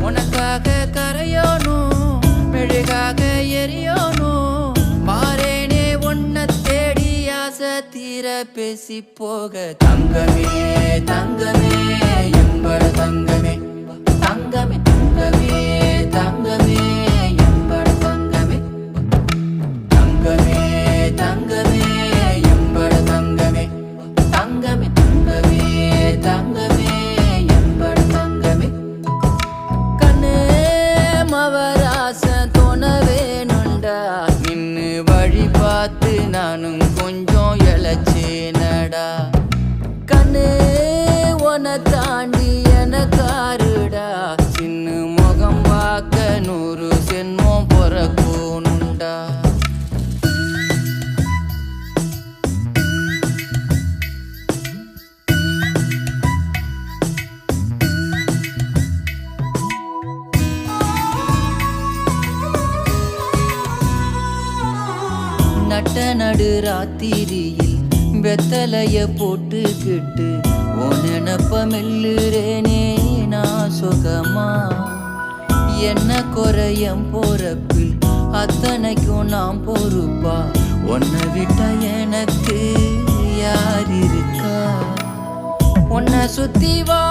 உனக்காக கரையோனும் மெழுகாக எரியோனும் மாறேனே உன்னை தேடி ஆசை தீர பேசி போக தங்கமே தங்கமே எம்பட தங்கமே தங்கமே தங்கமே தங்கமே எம்பட தங்கமே தங்கமே தங்கமே எம்பட தங்கமே தங்கமே தங்கமே தங்கமே எம்பட தங்கமே கண்ணே மவராசன் தோணவேனுண்டா நின்னு வழி பார்த்து நானும் கொஞ்சம் இழைச்சேனடா கண்ணே உன தாண்டி எனக்காருடா சின்ன முகம் பார்க்க 100 சென்மம் பொறக்கோனுண்டா நட்ட நடு ராத்திரியில் வெத்தலைய போட்டுக்கிட்டு உன் நினப்ப மெல்லுறேனே நான் சுகமா என்ன குறையம் போறப்பில் அத்தனைக்கும் நான் பொறுப்பா உன்னை விட்டா எனக்கு யார் இருக்கா உன்னை சுத்தி வா